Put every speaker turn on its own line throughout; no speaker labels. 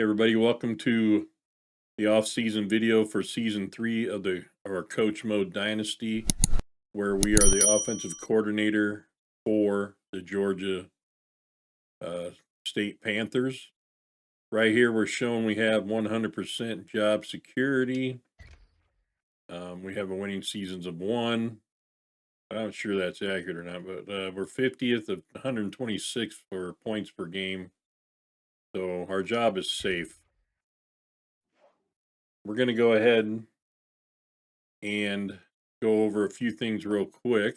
Hey everybody, welcome to the off-season video for season 3 of our Coach Mode Dynasty, where we are the offensive coordinator for the Georgia uh, State Panthers. Right here, we're showing we have 100% job security. We have a winning seasons of 1. I'm not sure that's accurate or not, but we're 50th of 126 for points per game. So our job is safe. We're going to go ahead and go over a few things real quick.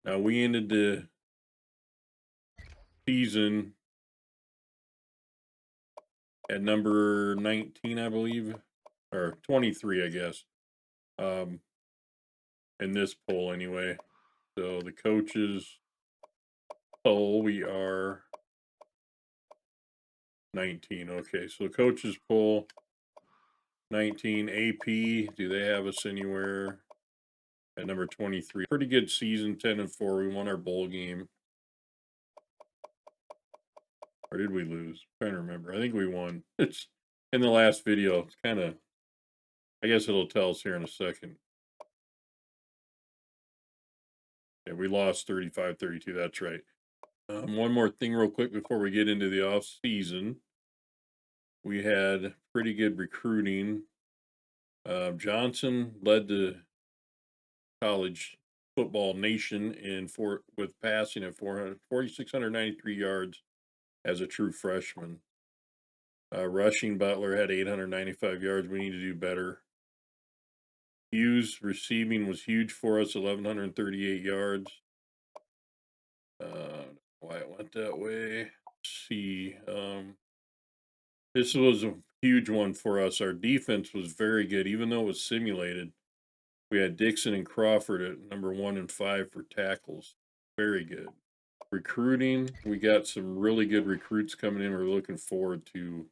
Now, we ended the season at number 19, I believe, or 23, I guess, in this poll anyway. So the coaches poll, we are 19. Okay, so the coaches poll, 19. AP, do they have us anywhere? At number 23. Pretty good season, 10-4. We won our bowl game. Or did we lose? I'm trying to remember. I think we won. It's in the last video. It's kind of, I guess it'll tell us here in a second. Yeah, we lost 35-32. That's right. One more thing real quick before we get into the off season. We had pretty good recruiting. Johnson led the college football nation with passing at 4,693 yards as a true freshman. Rushing, Butler had 895 yards. We need to do better. Hughes receiving was huge for us, 1,138 yards. Why it went that way? Let's see. This was a huge one for us. Our defense was very good, even though it was simulated. We had Dixon and Crawford at number 1 and 5 for tackles. Very good. Recruiting, we got some really good recruits coming in. We're looking forward to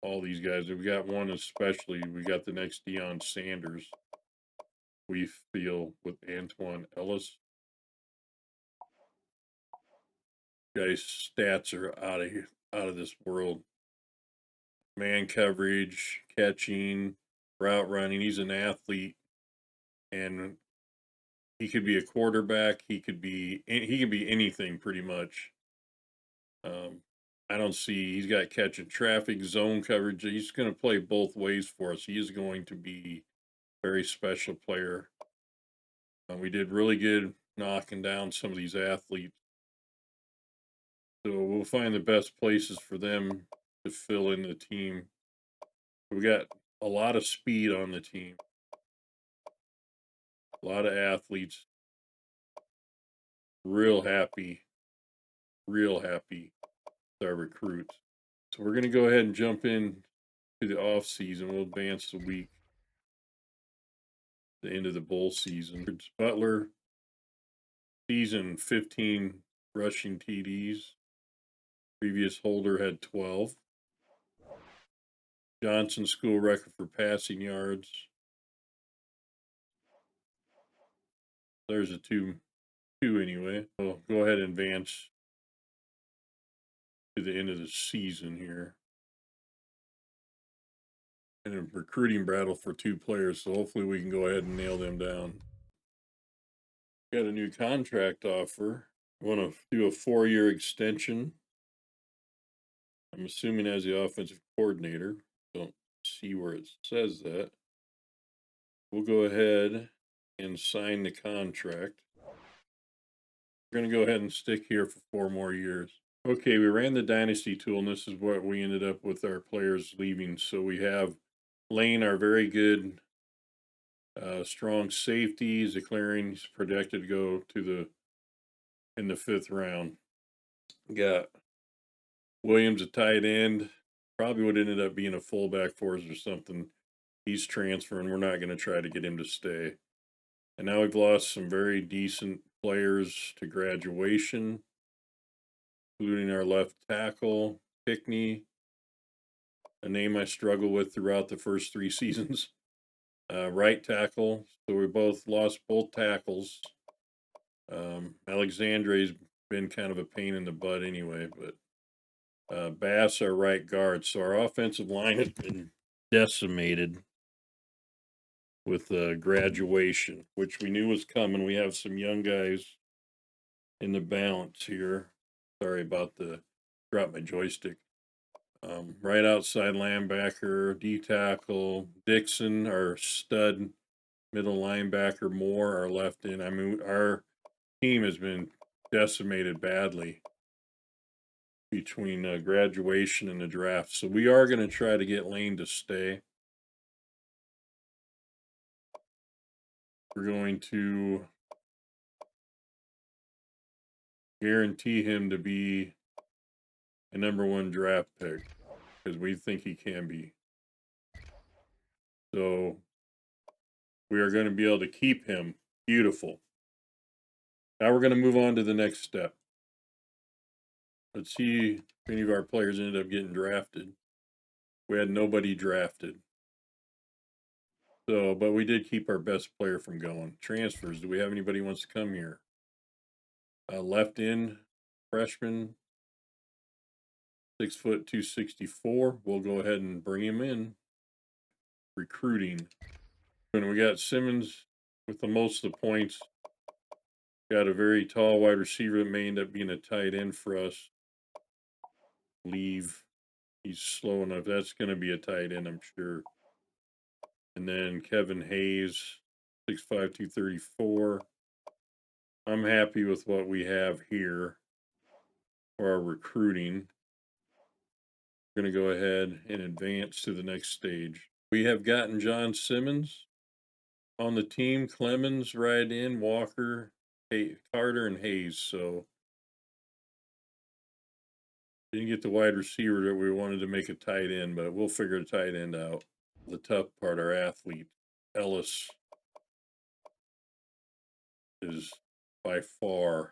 all these guys. We got one especially. We got the next Deion Sanders, we feel, with Antoine Ellis. Guy's stats are out of this world. Man coverage, catching, route running. He's an athlete, and he could be a quarterback. He could be anything pretty much. I don't see he's got catching traffic, zone coverage. He's going to play both ways for us. He is going to be a very special player. We did really good knocking down some of these athletes. So we'll find the best places for them to fill in the team. We got a lot of speed on the team. A lot of athletes. Real happy with our recruits. So we're going to go ahead and jump in to the off season. We'll advance the week. The end of the bowl season. Butler, season 15 rushing TDs. Previous holder had 12. Johnson school record for passing yards. There's a two anyway. We'll go ahead and advance to the end of the season here. And a recruiting battle for 2 players, so hopefully we can go ahead and nail them down. Got a new contract offer. Want to do a 4-year extension. I'm assuming as the offensive coordinator. Don't see where it says that. We'll go ahead and sign the contract. We're going to go ahead and stick here for 4 more years. Okay, we ran the dynasty tool, and this is what we ended up with our players leaving. So we have Lane, our very good, strong safety, declaring he's projected to go in the 5th round. Got Williams, a tight end, probably would ended up being a fullback for us or something. He's transferring. We're not going to try to get him to stay. And now we've lost some very decent players to graduation, including our left tackle, Pickney, a name I struggle with throughout the first 3 seasons. Right tackle. So we both lost both tackles. Alexandre's been kind of a pain in the butt anyway, but Bass, our right guard. So our offensive line has been decimated with graduation, which we knew was coming. We have some young guys in the balance here. Sorry about the drop my joystick. Right outside linebacker, D tackle, Dixon, our stud middle linebacker, Moore, our left end. I mean, our team has been decimated badly between graduation and the draft. So we are going to try to get Lane to stay. We're going to guarantee him to be a #1 draft pick because we think he can be. So we are going to be able to keep him. Beautiful. Now we're going to move on to the next step. Let's see if any of our players ended up getting drafted. We had nobody drafted. So, but we did keep our best player from going. Transfers. Do we have anybody who wants to come here? Left end freshman, 6 foot 264. We'll go ahead and bring him in. Recruiting. And we got Simmons with the most of the points. Got a very tall wide receiver that may end up being a tight end for us. Leave. He's slow enough. That's going to be a tight end, I'm sure. And then Kevin Hayes, 6'5", 234. I'm happy with what we have here for our recruiting. We're going to go ahead and advance to the next stage. We have gotten John Simmons on the team. Clemens right in, Walker, Carter, and Hayes. So didn't get the wide receiver that we wanted to make a tight end, but we'll figure a tight end out. The tough part, our athlete, Ellis, is by far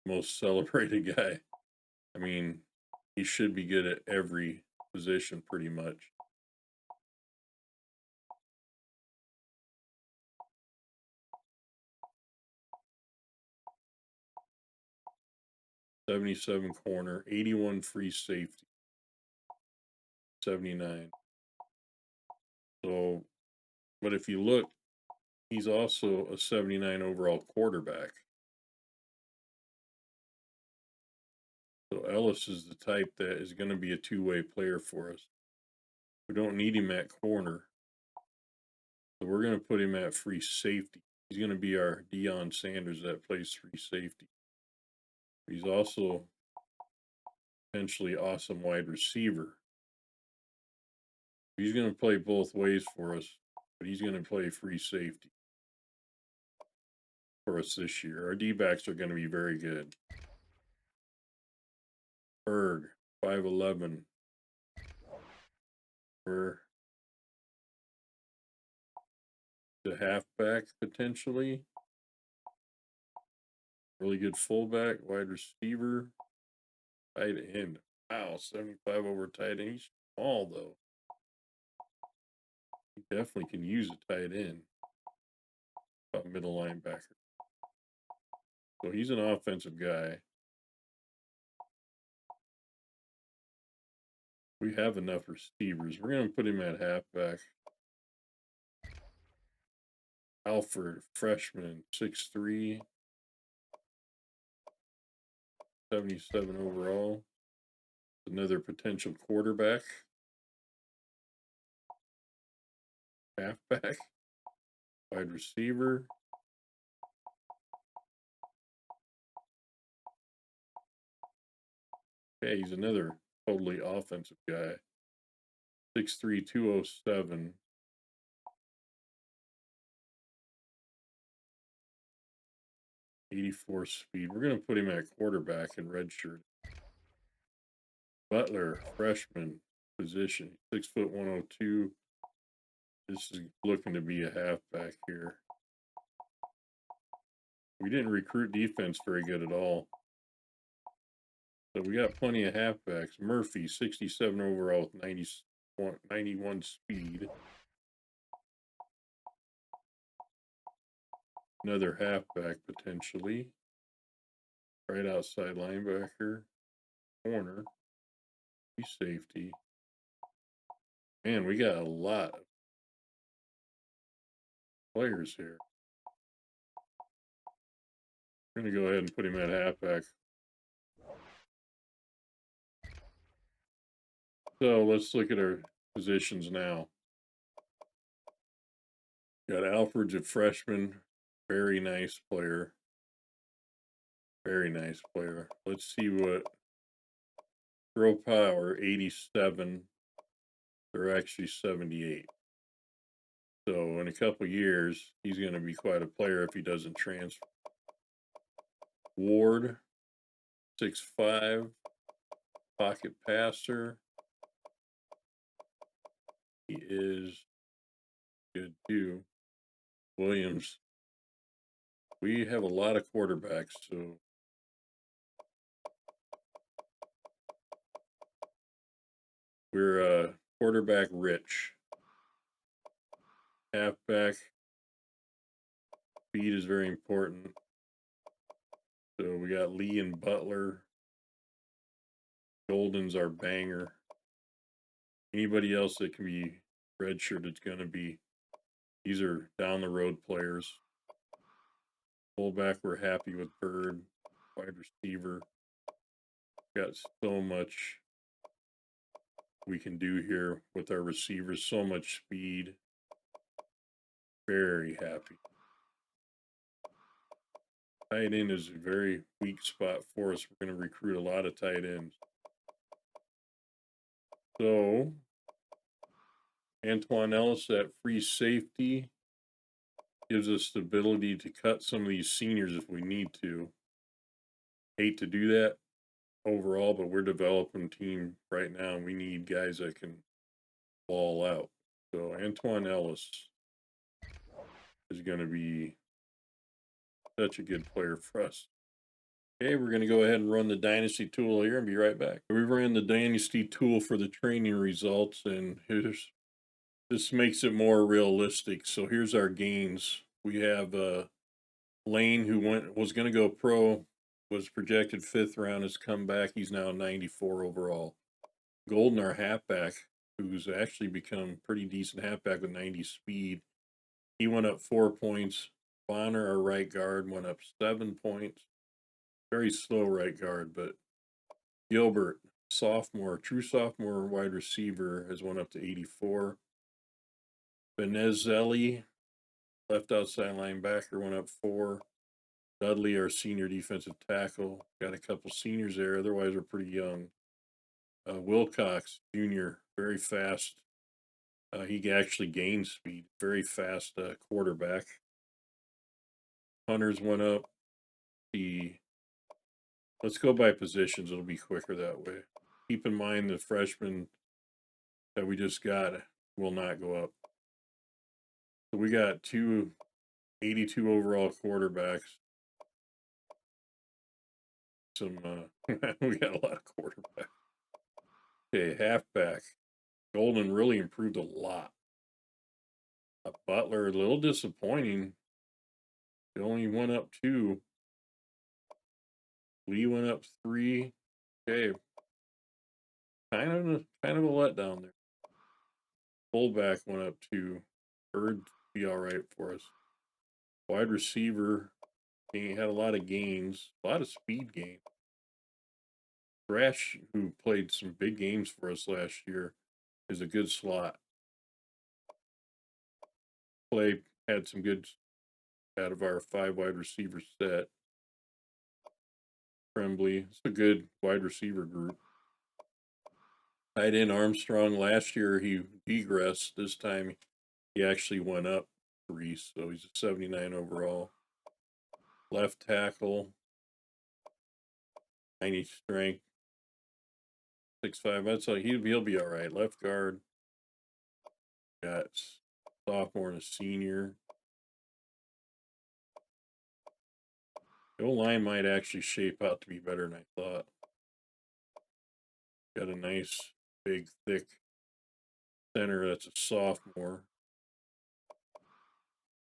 the most celebrated guy. I mean, he should be good at every position pretty much. '77 corner, 81 free safety, 79. So, but if you look, he's also a 79 overall quarterback. So Ellis is the type that is going to be a two-way player for us. We don't need him at corner. So we're going to put him at free safety. He's going to be our Deion Sanders that plays free safety. He's also potentially awesome wide receiver. He's going to play both ways for us, but he's going to play free safety for us this year. Our D-backs are going to be very good. Berg, 5'11". We're the halfback potentially. Really good fullback, wide receiver, tight end. Wow, 75 over tight end. He's small though. He definitely can use a tight end. About middle linebacker. So he's an offensive guy. We have enough receivers. We're going to put him at halfback. Alfred, freshman, 6'3", 77 overall. Another potential quarterback. Halfback. Wide receiver. Okay, he's another totally offensive guy. 6'3", 207. '84 speed. We're going to put him at quarterback in red shirt. Butler, freshman position, 6 foot 102. This is looking to be a halfback here. We didn't recruit defense very good at all. So we got plenty of halfbacks. Murphy, 67 overall with 91 speed. Another halfback potentially. Right outside linebacker. corner. He's safety. Man, we got a lot of players here. We're going to go ahead and put him at halfback. So let's look at our positions now. Got Alfred's a freshman. Very nice player. Very nice player. Let's see what throw power 87. They're actually 78. So in a couple years, he's going to be quite a player if he doesn't transfer. Ward, 6'5", pocket passer. He is good too. Williams. We have a lot of quarterbacks, so we're quarterback rich. Halfback. Speed is very important. So we got Lee and Butler. Golden's our banger. Anybody else that can be redshirt, it's going to be. These are down the road players. Fullback, we're happy with Bird. Wide receiver. Got so much we can do here with our receivers. So much speed. Very happy. Tight end is a very weak spot for us. We're going to recruit a lot of tight ends. So, Antoine Ellis, that free safety, gives us the ability to cut some of these seniors if we need to. Hate to do that overall, but we're developing a team right now, and we need guys that can ball out. So, Antoine Ellis is going to be such a good player for us. Okay, we're going to go ahead and run the Dynasty tool here and be right back. We ran the Dynasty tool for the training results, and this makes it more realistic. So here's our gains. We have Lane, who was going to go pro, was projected 5th round, has come back. He's now 94 overall. Golden, our halfback, who's actually become pretty decent halfback with 90 speed. He went up 4 points. Bonner, our right guard, went up 7 points. Very slow right guard, but Gilbert, sophomore, true sophomore wide receiver, has went up to 84. Benezelli, left outside linebacker, went up 4. Dudley, our senior defensive tackle, got a couple seniors there. Otherwise, we're pretty young. Wilcox, junior, very fast. He actually gained speed. Very fast quarterback. Hunters went up. Let's go by positions. It'll be quicker that way. Keep in mind the freshmen that we just got will not go up. So we got 82 overall quarterbacks. We got a lot of quarterbacks. Okay, halfback. Golden really improved a lot. Butler, a little disappointing. It only went up 2. Lee went up 3. Okay. Kind of a letdown there. Fullback went up 2. Bird be all right for us. Wide receiver, he had a lot of gains, a lot of speed gains. Thrash, who played some big games for us last year, is a good slot. Play had some good out of our 5 wide receiver set. Tremblay, it's a good wide receiver group. Tight end Armstrong, last year he degressed. This time he actually went up 3, so he's a 79 overall. Left tackle, 90 strength, 6'5". That's how he'll be all right. Left guard, got sophomore and a senior. The O-line might actually shape out to be better than I thought. Got a nice, big, thick center that's a sophomore.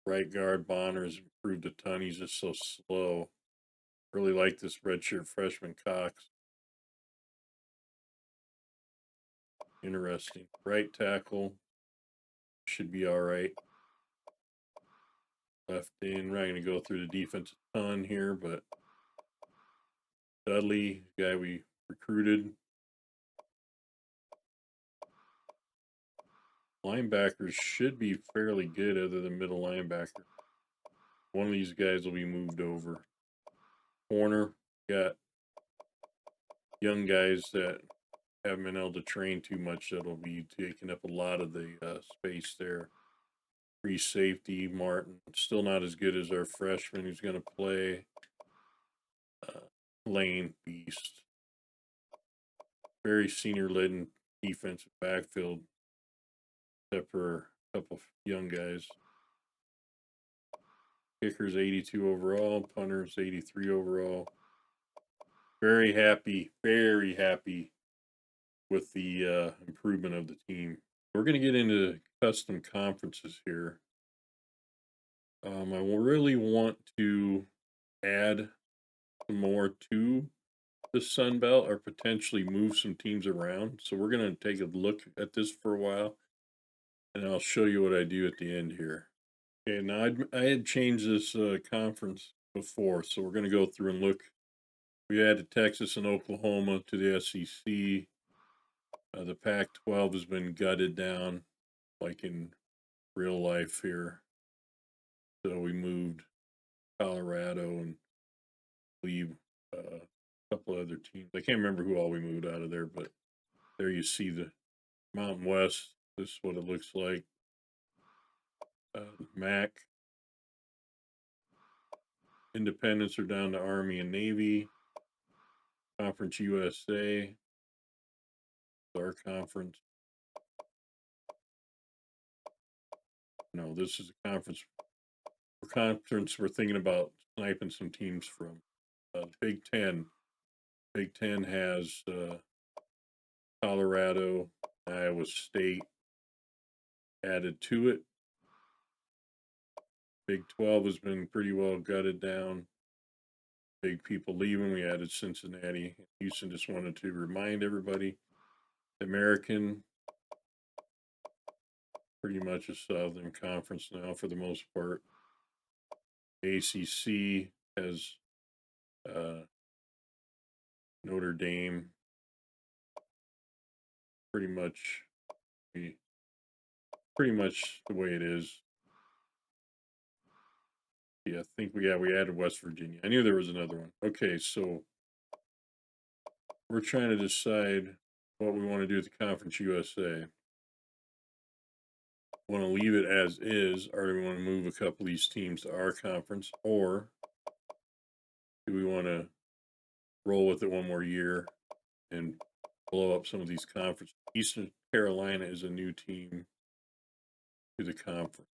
Right guard Bonner's improved a ton. He's just so slow. Really like this redshirt freshman Cox. Interesting. Right tackle should be all right. Left in. We're not going to go through the defense a ton here, but Dudley, guy we recruited. Linebackers should be fairly good other than middle linebacker. One of these guys will be moved over. Corner, got young guys that haven't been able to train too much that'll be taking up a lot of the space there. Free safety, Martin, still not as good as our freshman who's going to play. Lane, beast. Very senior-laden defensive backfield, except for a couple young guys. Kickers 82 overall, punters 83 overall. Very happy with the improvement of the team. We're going to get into custom conferences here. I really want to add some more to the Sun Belt or potentially move some teams around. So we're going to take a look at this for a while, and I'll show you what I do at the end here. Okay, now I had changed this conference before, so we're going to go through and look. We added Texas and Oklahoma to the SEC. The Pac-12 has been gutted down, like in real life here. So we moved Colorado and leave a couple other teams. I can't remember who all we moved out of there, but there you see the Mountain West. This is what it looks like. MAC. Independents are down to Army and Navy. Conference USA. Our conference. No, this is a conference. We're thinking about sniping some teams from. Big Ten. Big Ten has Colorado, Iowa State added to it. Big 12 has been pretty well gutted down. Big people leaving. We added Cincinnati. Houston just wanted to remind everybody. American, pretty much a Southern Conference now for the most part. ACC has Notre Dame. Pretty much the way it is. Yeah, I think we added West Virginia. I knew there was another one. Okay, so we're trying to decide what we want to do with the Conference USA. Want to leave it as is, or do we want to move a couple of these teams to our conference, or do we want to roll with it one more year and blow up some of these conferences? Eastern Carolina is a new team to the conference.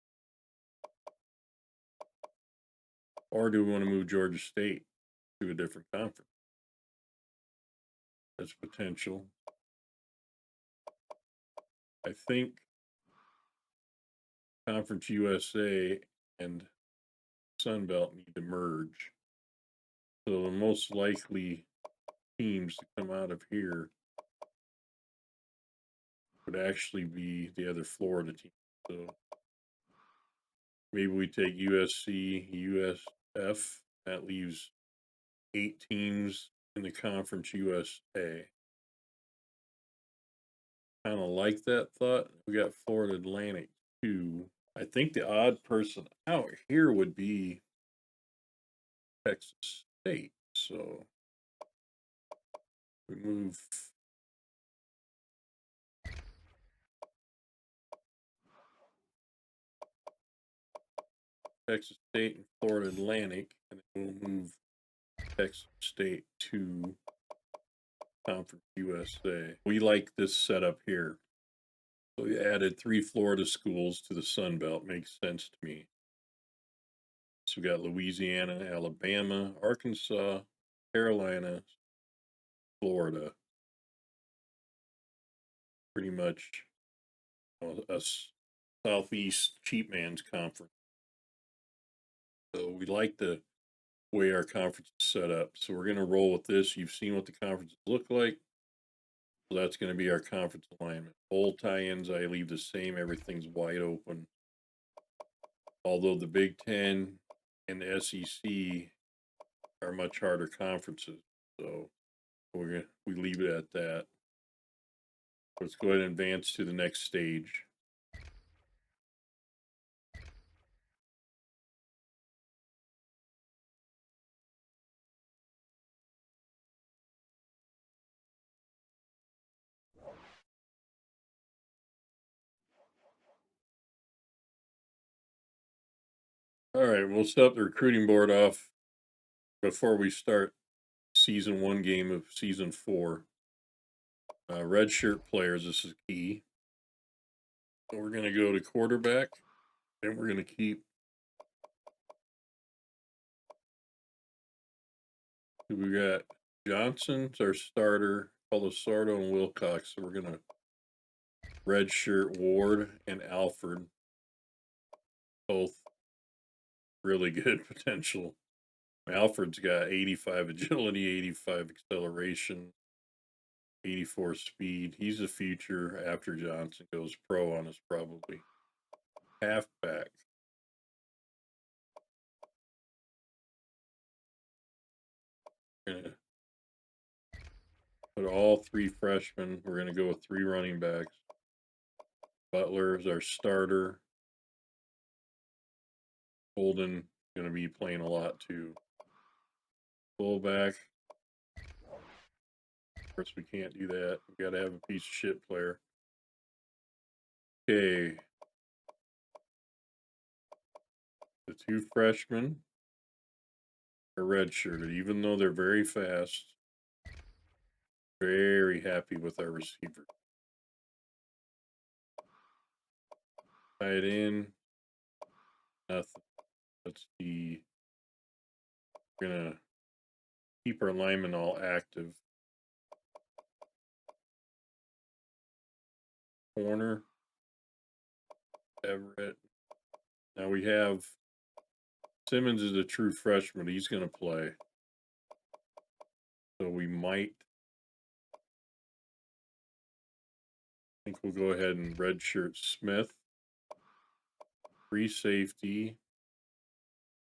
Or do we want to move Georgia State to a different conference? That's potential. I think Conference USA and Sun Belt need to merge. So the most likely teams to come out of here would actually be the other Florida team. So maybe we take USC, USF. That leaves 8 teams in the Conference USA. Kind of like that thought. We got Florida Atlantic too. I think the odd person out here would be Texas State. So we move Texas State and Florida Atlantic, and then we'll move Texas State to Conference USA. We like this setup here. So we added 3 Florida schools to the Sun Belt. Makes sense to me. So we got Louisiana, Alabama, Arkansas, Carolina, Florida. Pretty much a Southeast cheap man's conference. So we like the way our conference is set up. So we're going to roll with this. You've seen what the conferences look like. So that's going to be our conference alignment. Bowl tie-ins, I leave the same. Everything's wide open. Although the Big Ten and the SEC are much harder conferences. So we leave it at that. Let's go ahead and advance to the next stage. All right, we'll set up the recruiting board off before we start season 1 game of season 4. Redshirt players, this is key. So we're going to go to quarterback, and we're going to keep. We got Johnson's our starter, Colasordo and Wilcox. So we're going to redshirt Ward and Alford. Both really good potential. Alfred's got 85 agility, 85 acceleration, 84 speed. He's the future after Johnson goes pro on us, probably. Halfback. We're gonna put all 3 freshmen. We're gonna go with 3 running backs. Butler is our starter. Holden gonna be playing a lot too. Fullback. Of course, we can't do that. We gotta have a piece of shit player. Okay. The 2 freshmen are redshirted, even though they're very fast. Very happy with our receiver. Tied in. Nothing. Let's see. We're gonna keep our linemen all active. Corner. Everett. Now we have Simmons is a true freshman. He's gonna play. So we might. I think we'll go ahead and redshirt Smith. Free safety.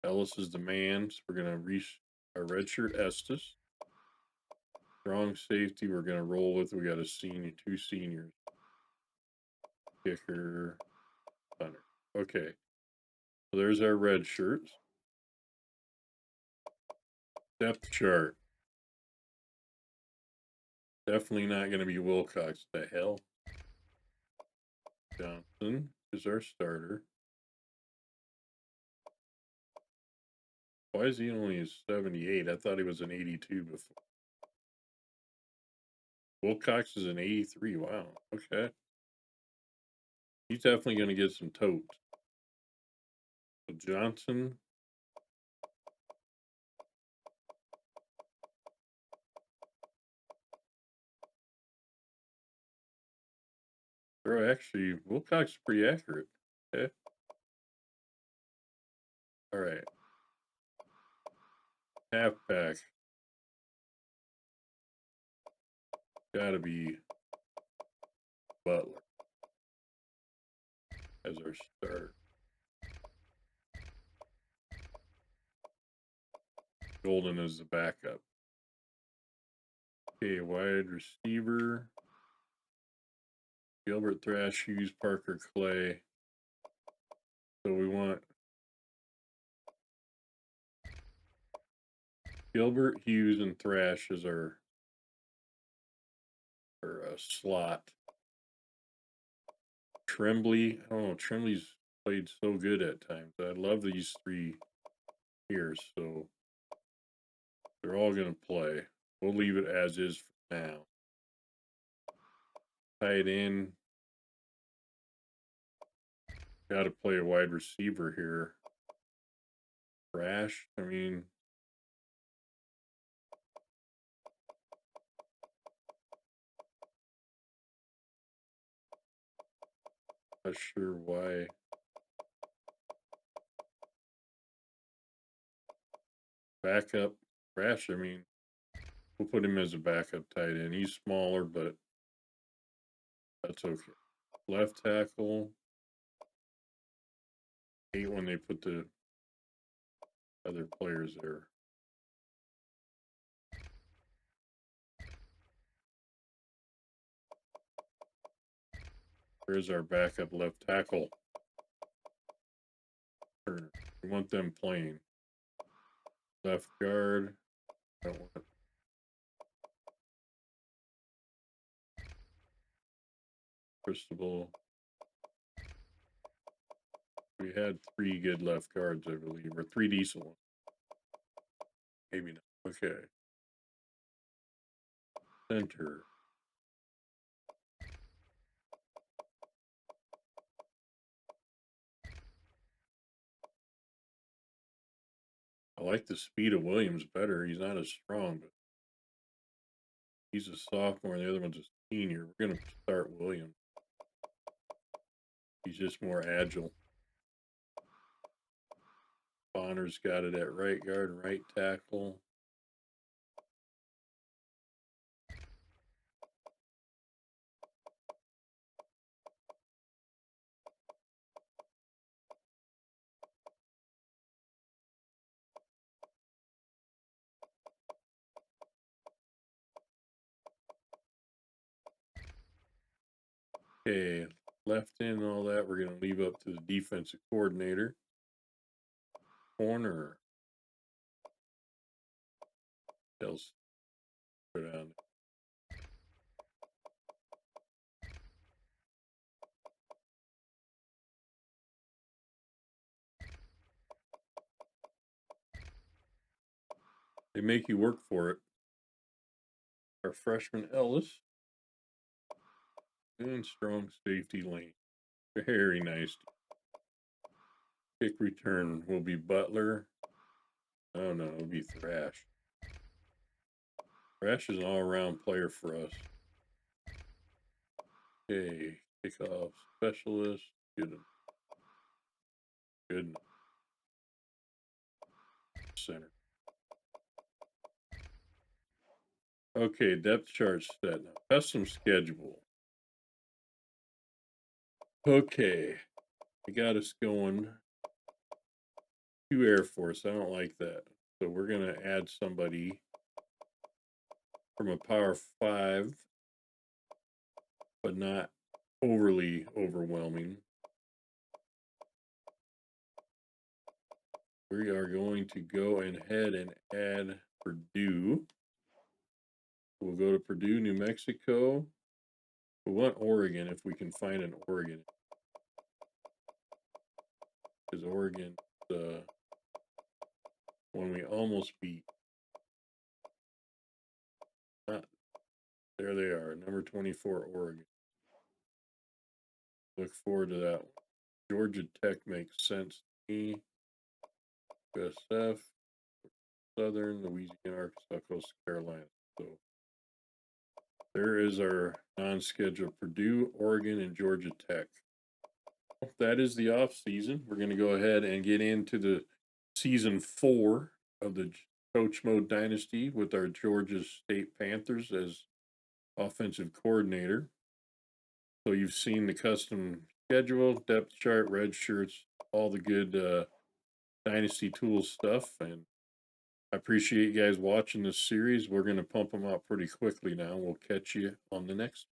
Ellis is the man. So we're gonna reach our redshirt Estes. Strong safety. We're gonna roll with. We got a senior, 2 seniors. Kicker. Hunter. Okay. So there's our red shirts. Depth chart. Definitely not going to be Wilcox. The hell? Johnson is our starter. Why is he only a 78? I thought he was an 82 before. Wilcox is an 83. Wow. Okay. He's definitely going to get some totes. So Johnson. Bro, actually, Wilcox is pretty accurate. Okay. All right. Halfback. Gotta be Butler as our starter. Golden is the backup. Okay, wide receiver. Gilbert, Thrash, Hughes, Parker, Clay. So we want Gilbert, Hughes, and Thrash as our slot. Tremblay, I don't know, Tremblay's played so good at times. I love these 3 here, so they're all going to play. We'll leave it as is for now. Tight end. Got to play a wide receiver here. Thrash, I mean, not sure why. Backup. Thrash, I mean, we'll put him as a backup tight end. He's smaller, but That's okay. Left tackle. Hate when they put the other players there. Here's our backup left tackle. We want them playing. Left guard. I don't want Cristobal. We had 3 good left guards, I believe, or 3 decent ones. Maybe not. Okay. Center. I like the speed of Williams better. He's not as strong, but he's a sophomore and the other one's a senior. We're going to start Williams. He's just more agile. Bonner's got it at right guard and right tackle. Okay, left in and all that, we're going to leave up to the defensive coordinator. Corner. Else put on. They make you work for it. Our freshman Ellis. And strong safety lane. Very nice. Kick return will be Butler. Oh no, it'll be Thrash. Thrash is an all-around player for us. Okay, kickoff specialist. Good. Good. Center. Okay, depth chart set now. Custom schedule. Okay, we got us going to Air Force. I don't like that. So we're going to add somebody from a Power 5, but not overly overwhelming. We are going to go ahead and add Purdue. We'll go to Purdue, New Mexico. We want Oregon if we can find an Oregon. Because Oregon, one we almost beat. There they are, number 24, Oregon. Look forward to that one. Georgia Tech makes sense to me. USF, Southern, Louisiana, Arkansas, Coastal Carolina. So there is our non-scheduled Purdue, Oregon, and Georgia Tech. That is the off season. We're going to go ahead and get into the season 4 of the Coach Mode Dynasty with our Georgia State Panthers as offensive coordinator. So you've seen the custom schedule, depth chart, red shirts, all the good Dynasty Tools stuff. And I appreciate you guys watching this series. We're going to pump them out pretty quickly now. We'll catch you on the next